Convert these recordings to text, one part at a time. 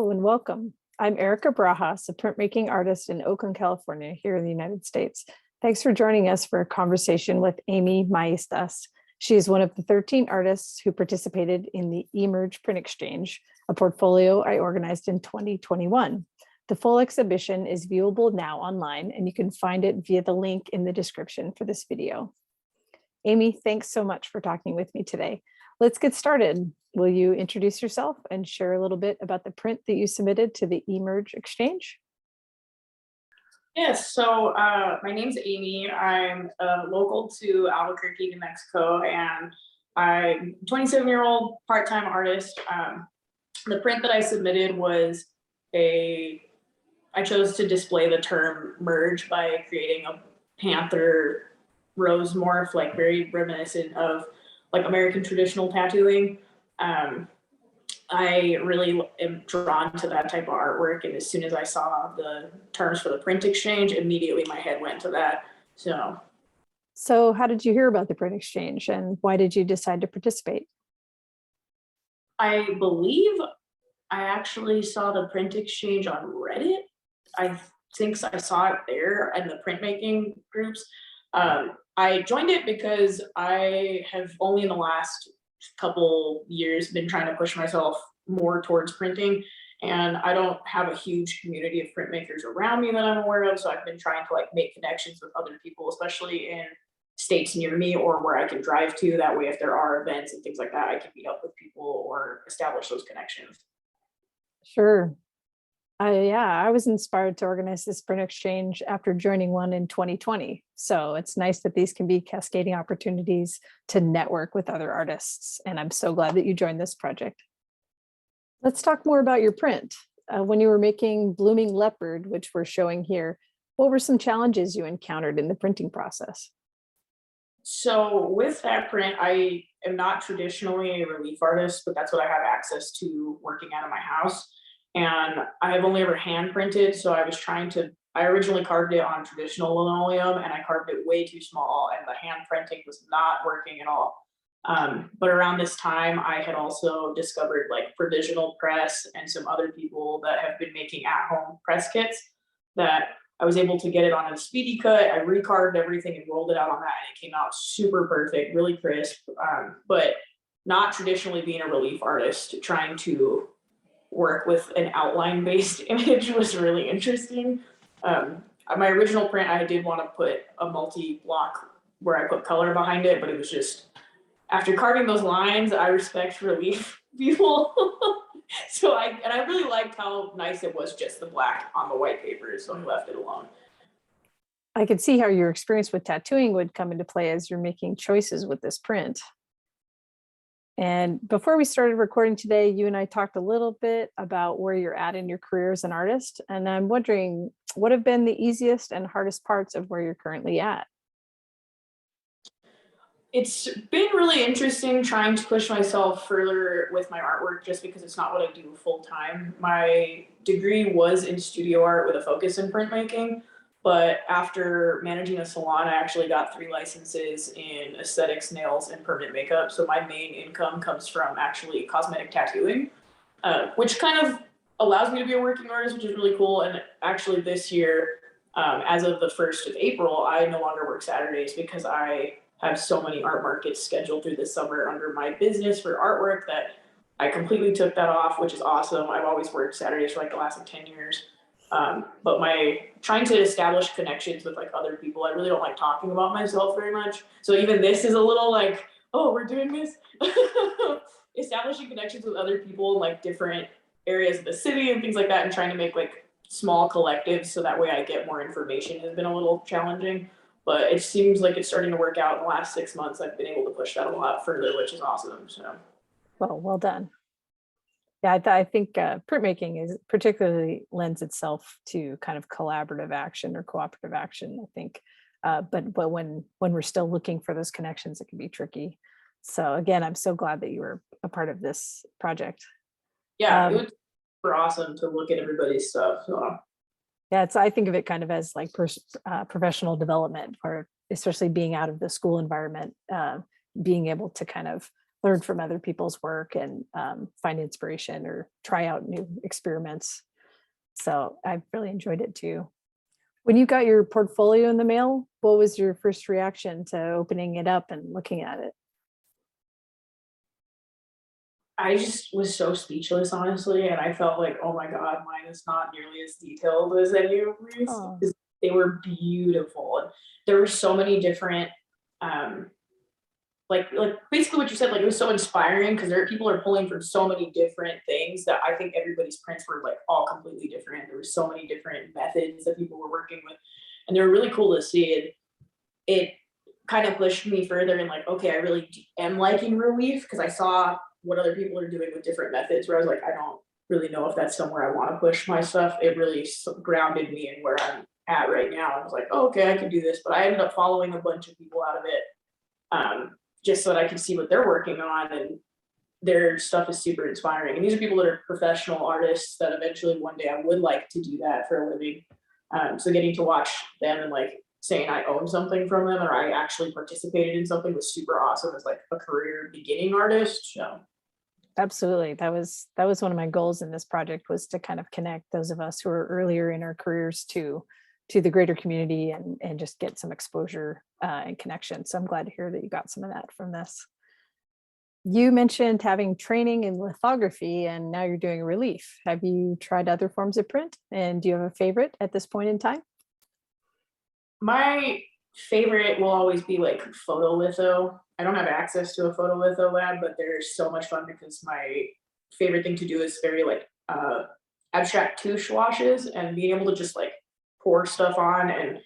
Hello and welcome. I'm Erica Brajas, a printmaking artist in Oakland, California, here in the United States. Thanks for joining us for a conversation with Amy Maestas. She is one of the 13 artists who participated in the eMERGE print exchange, a portfolio I organized in 2021. The full exhibition is viewable now online, and you can find it via the link in the description for this video. Amy, thanks so much for talking with me today. Let's get started. Will you introduce yourself and share a little bit about the print that you submitted to the eMERGE exchange? Yes, so my name's Amy. I'm local to Albuquerque, New Mexico, and I'm a 27-year-old part-time artist. The print that I submitted was I chose to display the term merge by creating a panther rose morph, like very reminiscent of like American traditional tattooing. I really am drawn to that type of artwork, and as soon as I saw the terms for the print exchange, immediately my head went to that. So how did you hear about the print exchange, and why did you decide to participate? I believe I actually saw the print exchange on Reddit. I think I saw it there in the printmaking groups. I joined it because I have only in the last couple years been trying to push myself more towards printing, and I don't have a huge community of printmakers around me that I'm aware of, so I've been trying to like make connections with other people, especially in states near me or where I can drive to. That way, if there are events and things like that, I can meet up with people or establish those connections. Sure. I was inspired to organize this print exchange after joining one in 2020. So it's nice that these can be cascading opportunities to network with other artists. And I'm so glad that you joined this project. Let's talk more about your print. When you were making Blooming Leopard, which we're showing here, what were some challenges you encountered in the printing process? So with that print, I am not traditionally a relief artist, but that's what I have access to working out of my house. And I have only ever hand printed, so I originally carved it on traditional linoleum, and I carved it way too small, and the hand printing was not working at all. But around this time, I had also discovered like Provisional Press and some other people that have been making at-home press kits that I was able to get it on a speedy cut. I recarved everything and rolled it out on that, and it came out super perfect, really crisp. But not traditionally being a relief artist, trying to work with an outline-based image was really interesting. My original print, I did want to put a multi-block where I put color behind it, but it was just, after carving those lines, I respect relief people. So I really liked how nice it was just the black on the white paper, so I left it alone. I could see how your experience with tattooing would come into play as you're making choices with this print. And before we started recording today, you and I talked a little bit about where you're at in your career as an artist. And I'm wondering, what have been the easiest and hardest parts of where you're currently at? It's been really interesting trying to push myself further with my artwork, just because it's not what I do full time. My degree was in studio art with a focus in printmaking, but after managing a salon, I actually got 3 licenses in aesthetics, nails, and permanent makeup. So my main income comes from actually cosmetic tattooing, which kind of allows me to be a working artist, which is really cool. And actually this year, as of the 1st of April, I no longer work Saturdays because I have so many art markets scheduled through the summer under my business for artwork that I completely took that off, which is awesome. I've always worked Saturdays for like the last like 10 years. But trying to establish connections with like other people, I really don't like talking about myself very much. So even this is a little like, oh, we're doing this. Establishing connections with other people in like different areas of the city and things like that, and trying to make like small collectives so that way I get more information has been a little challenging. But it seems like it's starting to work out in the last 6 months. I've been able to push that a lot further, which is awesome. So, Well done. Yeah, I think printmaking is particularly lends itself to kind of collaborative action or cooperative action, I think. But when we're still looking for those connections, it can be tricky. So again, I'm so glad that you were a part of this project. yeah, it was super awesome to look at everybody's stuff. So. Yeah, I think of it kind of as like professional development, where especially being out of the school environment, being able to kind of learn from other people's work and find inspiration or try out new experiments. So I've really enjoyed it too. When you got your portfolio in the mail, what was your first reaction to opening it up and looking at it? I just was so speechless, honestly, and I felt like, oh my god, mine is not nearly as detailed as any of these. Oh, 'Cause they were beautiful, and there were so many different, um, like basically what you said, like it was so inspiring because there people are pulling from so many different things that I think everybody's prints were like all completely different. There were so many different methods that people were working with, and they were really cool to see. It kind of pushed me further and like, okay, I really am liking relief because I saw what other people are doing with different methods where I was like, I don't really know if that's somewhere I want to push my stuff. It really grounded me in where I'm at right now. I was like, oh, okay, I can do this, but I ended up following a bunch of people out of it, just so that I could see what they're working on, and their stuff is super inspiring. And these are people that are professional artists that eventually one day I would like to do that for a living. So getting to watch them and like saying I own something from them or I actually participated in something was super awesome as like a career beginning artist. So absolutely. That was one of my goals in this project, was to kind of connect those of us who are earlier in our careers to the greater community and just get some exposure and connection. So I'm glad to hear that you got some of that from this. You mentioned having training in lithography and now you're doing relief. Have you tried other forms of print? And do you have a favorite at this point in time? my favorite will always be like photolitho. I don't have access to a photolitho lab, but they're so much fun because my favorite thing to do is very like abstract touche washes, and being able to just like pour stuff on and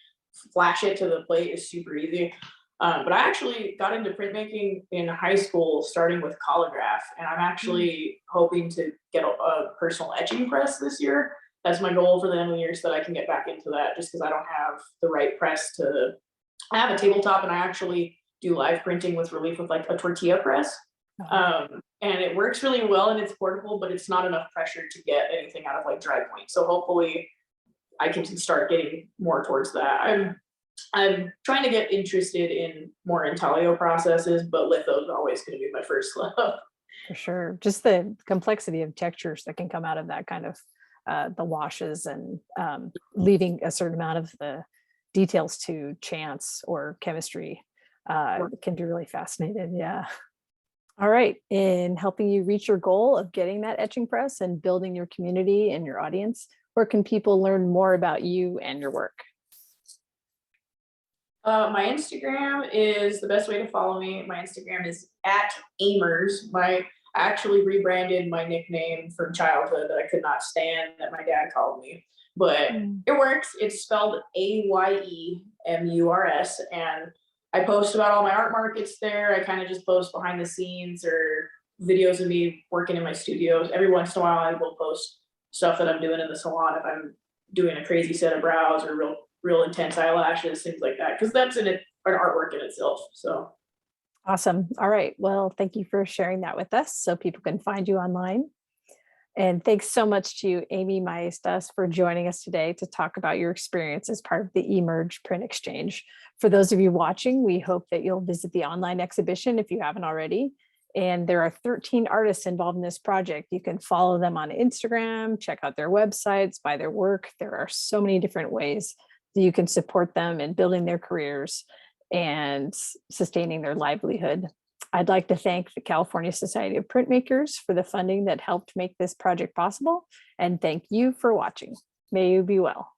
flash it to the plate is super easy. But I actually got into printmaking in high school, starting with collograph, and I'm actually hoping to get a personal etching press this year. That's my goal for the end of the year, so that I can get back into that, just because I don't have the right press to. I have a tabletop, and I actually do live printing with relief with like a tortilla press, and it works really well, and it's portable, but it's not enough pressure to get anything out of like dry point. So hopefully, I can start getting more towards that. I'm trying to get interested in more intaglio processes, but litho is always going to be my first love. For sure. Just the complexity of textures that can come out of that kind of the washes and leaving a certain amount of the details to chance or chemistry can be really fascinating. Yeah. All right. In helping you reach your goal of getting that etching press and building your community and your audience, where can people learn more about you and your work? My Instagram is the best way to follow me. My Instagram is at eMERGE. I actually rebranded my nickname from childhood that I could not stand that my dad called me, but Mm. it works. It's spelled AYEMURS, and I post about all my art markets there. I kind of just post behind the scenes or videos of me working in my studios. Every once in a while, I will post stuff that I'm doing in the salon if I'm doing a crazy set of brows or real intense eyelashes, things like that, because that's an artwork in itself. So Awesome. All right. Well, thank you for sharing that with us so people can find you online. And thanks so much to you, Amy Maestas, for joining us today to talk about your experience as part of the eMERGE Print Exchange. For those of you watching, we hope that you'll visit the online exhibition if you haven't already. And there are 13 artists involved in this project. You can follow them on Instagram, check out their websites, buy their work. There are so many different ways that you can support them in building their careers and sustaining their livelihood. I'd like to thank the California Society of Printmakers for the funding that helped make this project possible, and thank you for watching. May you be well.